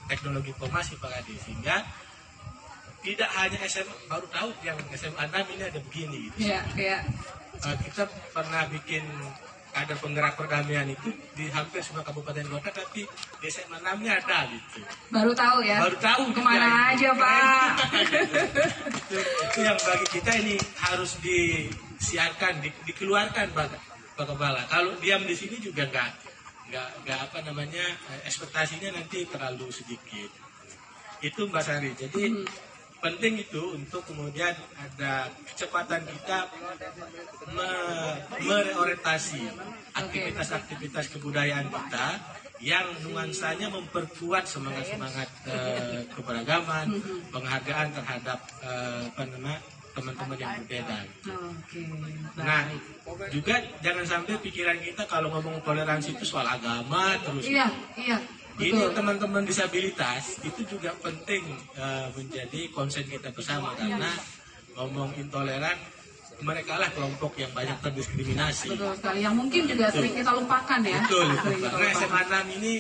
teknologi informasi Pak Adi, sehingga tidak hanya SMA baru tahu yang SMA 6 ini ada begini gitu. Kita pernah bikin ada penggerak perdamaian itu di hampir semua kabupaten kota, tapi di SMA 6-nya ada gitu. Baru tahu ya? Baru tahu. Kemana aja Pak? itu yang bagi kita ini harus disiarkan, dikeluarkan Pak Kepala. Kalau diam di sini juga nggak apa namanya, ekspektasinya nanti terlalu sedikit. Itu Mbak Sari. Jadi penting itu untuk kemudian ada kecepatan kita mereorientasi aktivitas-aktivitas kebudayaan kita yang nuansanya memperkuat semangat-semangat keberagaman, penghargaan terhadap teman-teman yang berbeda. Nah, juga jangan sampai pikiran kita kalau ngomong toleransi itu soal agama terus. Iya. Ini teman-teman disabilitas itu juga penting menjadi konsen kita bersama, karena ngomong intoleran, mereka lah kelompok yang banyak terdiskriminasi. Betul sekali, yang mungkin juga sering kita lupakan ya. Betul. Karena SMA 6 ini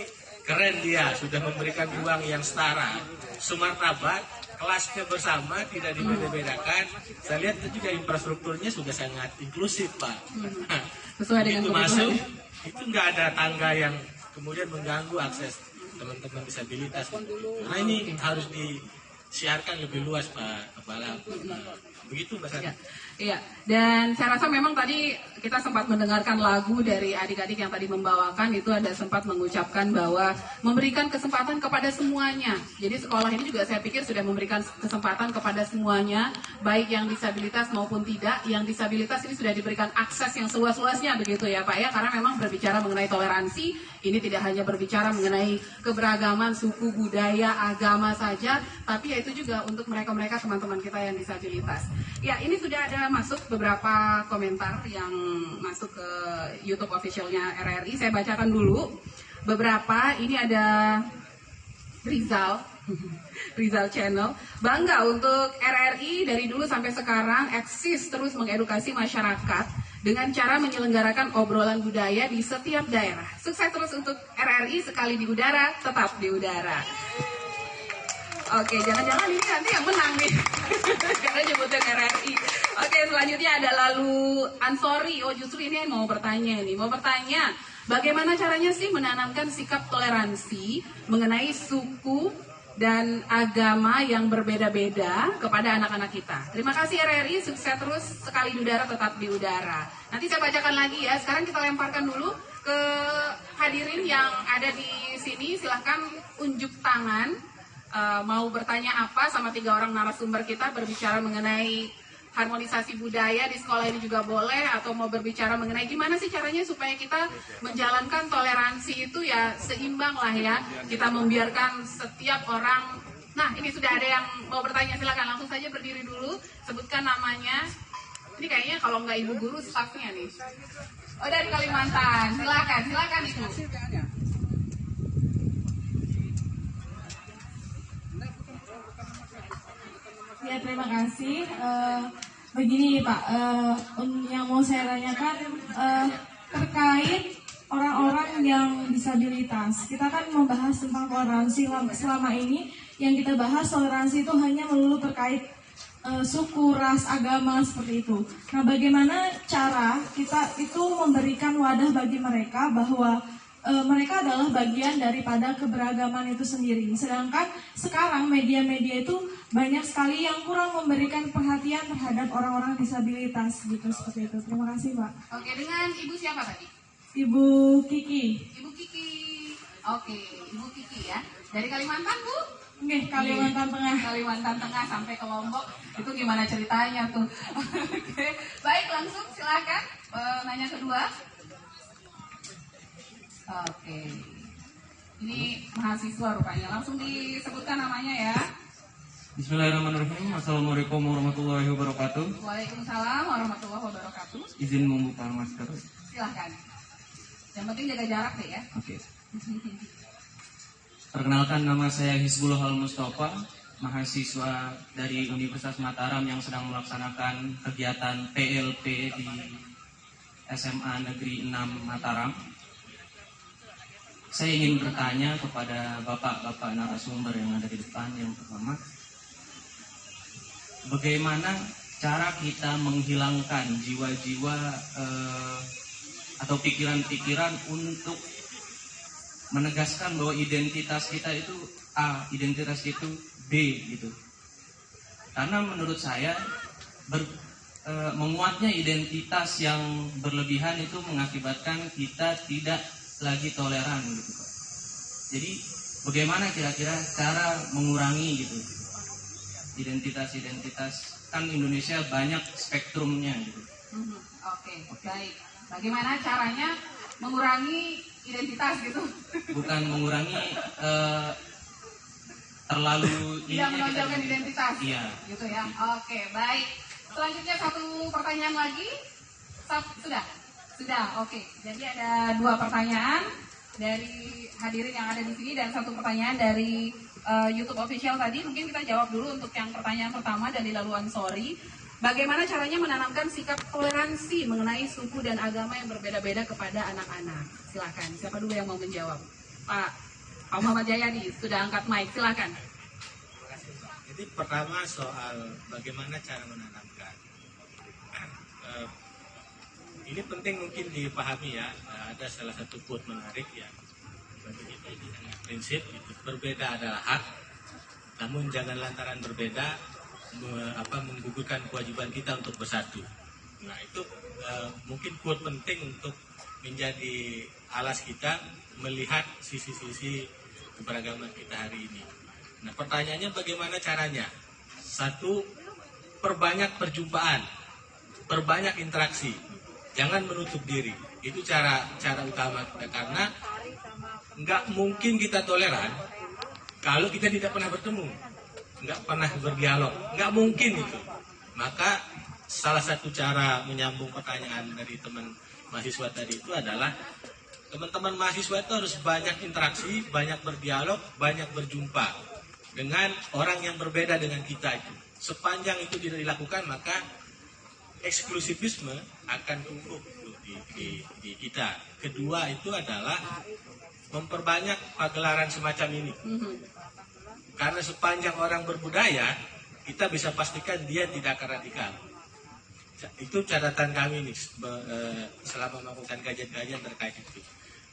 keren, dia sudah memberikan ruang yang setara, semartabat, kelasnya bersama, tidak dibeda-bedakan. Saya lihat itu juga infrastrukturnya sudah sangat inklusif Pak. Sesuai dengan itu masuk, itu nggak ada tangga yang kemudian mengganggu akses teman-teman disabilitas. Karena ini harus disiarkan lebih luas Pak Kepala. Begitu Mbak Sari. Iya, dan saya rasa memang tadi kita sempat mendengarkan lagu dari adik-adik yang tadi membawakan, itu ada sempat mengucapkan bahwa memberikan kesempatan kepada semuanya. Jadi sekolah ini juga saya pikir sudah memberikan kesempatan kepada semuanya, baik yang disabilitas maupun tidak. Yang disabilitas ini sudah diberikan akses yang seluas-luasnya begitu ya Pak ya, karena memang berbicara mengenai toleransi, ini tidak hanya berbicara mengenai keberagaman suku, budaya, agama saja, tapi yaitu juga untuk mereka-mereka teman-teman kita yang disabilitas. Ya, ini sudah ada masuk beberapa komentar yang masuk ke YouTube officialnya RRI. Saya bacakan dulu beberapa. Ini ada Rizal Channel. Bangga untuk RRI dari dulu sampai sekarang eksis terus mengedukasi masyarakat dengan cara menyelenggarakan obrolan budaya di setiap daerah. Sukses terus untuk RRI, sekali di udara, tetap di udara. Oke, jangan-jangan ini nanti yang menang nih. Karena nyebutin RRI. Oke, selanjutnya ada lalu Ansori. Oh, justru ini mau bertanya nih. Mau bertanya, bagaimana caranya sih menanamkan sikap toleransi mengenai suku dan agama yang berbeda-beda kepada anak-anak kita. Terima kasih RRI, sukses terus, sekali di udara, tetap di udara. Nanti saya bacakan lagi ya. Sekarang kita lemparkan dulu ke hadirin yang ada di sini. Silahkan unjuk tangan. Mau bertanya apa sama 3 orang narasumber kita, berbicara mengenai harmonisasi budaya di sekolah ini juga boleh, atau mau berbicara mengenai gimana sih caranya supaya kita menjalankan toleransi itu ya seimbang lah ya, kita membiarkan setiap orang. Nah, ini sudah ada yang mau bertanya, silakan langsung saja berdiri dulu, sebutkan namanya. Ini kayaknya kalau nggak ibu guru, staffnya nih. Oh, dari Kalimantan, silakan Ibu. Ya, terima kasih. Begini Pak, yang mau saya tanyakan terkait orang-orang yang disabilitas. Kita kan membahas tentang toleransi selama ini. Yang kita bahas toleransi itu hanya melulu terkait suku, ras, agama, seperti itu. Nah, bagaimana cara kita itu memberikan wadah bagi mereka bahwa mereka adalah bagian daripada keberagaman itu sendiri. Sedangkan sekarang media-media itu banyak sekali yang kurang memberikan perhatian terhadap orang-orang disabilitas gitu, seperti itu. Terima kasih Pak. Oke, dengan Ibu siapa tadi? Ibu Kiki. Ibu Kiki. Oke, Ibu Kiki ya. Dari Kalimantan Bu? Oke, Kalimantan Tengah. Kalimantan Tengah sampai ke Lombok. Itu gimana ceritanya tuh? Oke. Baik, langsung silakan nanya kedua. Oke, ini mahasiswa rupanya. Langsung disebutkan namanya ya. Bismillahirrahmanirrahim. Assalamualaikum warahmatullahi wabarakatuh. Waalaikumsalam warahmatullahi wabarakatuh. Izin membuka masker. Silahkan. Yang penting jaga jarak deh ya. Oke. Perkenalkan, nama saya Hizbullah Al-Mustafa, mahasiswa dari Universitas Mataram yang sedang melaksanakan kegiatan PLP di SMA Negeri 6 Mataram. saya ingin bertanya kepada bapak-bapak narasumber yang ada di depan. Yang pertama, bagaimana cara kita menghilangkan jiwa-jiwa atau pikiran-pikiran untuk menegaskan bahwa identitas kita itu A, identitas itu B gitu. Karena menurut saya menguatnya identitas yang berlebihan itu mengakibatkan kita tidak lagi toleran gitu Pak. Jadi bagaimana kira-kira cara mengurangi gitu identitas-identitas, kan Indonesia banyak spektrumnya gitu. Oke, baik. Bagaimana caranya mengurangi identitas gitu? Bukan mengurangi terlalu Tidak menonjolkan identitas. Iya. Gitu ya. Oke, baik. Selanjutnya satu pertanyaan lagi. Sudah. Oke. Jadi ada 2 pertanyaan dari hadirin yang ada di sini dan 1 pertanyaan dari YouTube official tadi. Mungkin kita jawab dulu untuk yang pertanyaan pertama dari Laluan Sorry. Bagaimana caranya menanamkan sikap toleransi mengenai suku dan agama yang berbeda-beda kepada anak-anak? Silakan. Siapa dulu yang mau menjawab? Pak Muhammad Jayadi sudah angkat mic. Silakan. Jadi pertama soal bagaimana cara menanamkan. Ini penting mungkin dipahami ya. Ada salah satu quote menarik ya. Bagi kita ini sangat prinsip. Itu. Berbeda adalah hak. Namun jangan lantaran berbeda menggugurkan kewajiban kita untuk bersatu. Nah itu mungkin quote penting untuk menjadi alas kita melihat sisi-sisi keberagaman kita hari ini. Nah pertanyaannya bagaimana caranya? 1, perbanyak perjumpaan, perbanyak interaksi, jangan menutup diri. Itu cara utama kita, karena nggak mungkin kita toleran kalau kita tidak pernah bertemu, nggak pernah berdialog, nggak mungkin itu. Maka salah satu cara menyambung pertanyaan dari teman mahasiswa tadi itu adalah teman-teman mahasiswa itu harus banyak interaksi, banyak berdialog, banyak berjumpa dengan orang yang berbeda dengan kita itu. Sepanjang itu tidak dilakukan, maka eksklusivisme akan tumbuh di kita. Kedua itu adalah memperbanyak pagelaran semacam ini. Karena sepanjang orang berbudaya, kita bisa pastikan dia tidak akan radikal. Itu catatan kami nih selama melakukan kajian-kajian terkait itu.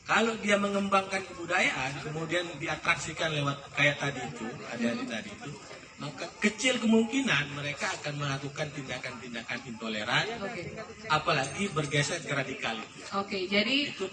Kalau dia mengembangkan kebudayaan, kemudian diatraksikan lewat kayak tadi itu, adik-adik tadi itu, maka kecil kemungkinan mereka akan melakukan tindakan-tindakan intoleran, apalagi bergeser ke radikal itu. Oke, jadi Itu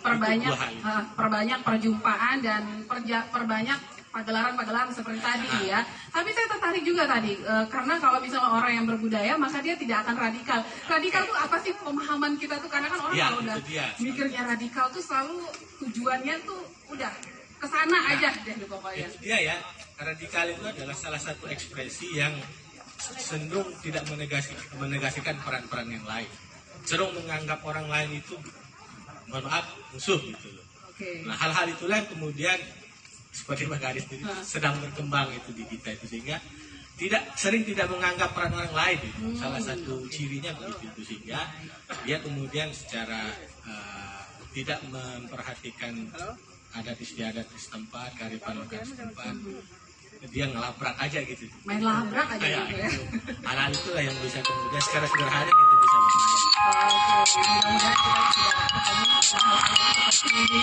perbanyak perjumpaan dan perbanyak pagelaran-pagelaran seperti tadi ya. Tapi saya tertarik juga tadi karena kalau misalnya orang yang berbudaya maka dia tidak akan radikal. Radikal tuh apa sih pemahaman kita tuh? Karena kan orang kalau udah mikirnya radikal tuh selalu tujuannya tuh udah kesana aja deh pokoknya. Itu dia ya. Radikal itu adalah salah satu ekspresi yang cenderung tidak menegasikan peran-peran yang lain. Cenderung menganggap orang lain itu mohon maaf musuh gitu loh. Nah hal-hal itulah yang kemudian seperti Mbak Garis itu sedang berkembang itu di kita itu, sehingga sering tidak menganggap peran orang lain itu. Salah satu cirinya begitu itu, sehingga dia kemudian secara tidak memperhatikan adat istiadat di setempat, kearifan lokal setempat, dia ngelabrak aja gitu. Main labrak aja gitu ya. Hal-hal itulah yang bisa kemudian secara sederhana kita bisa bermain. Oke, mudah-mudahan kita bisa ketemu hal-hal seperti ini.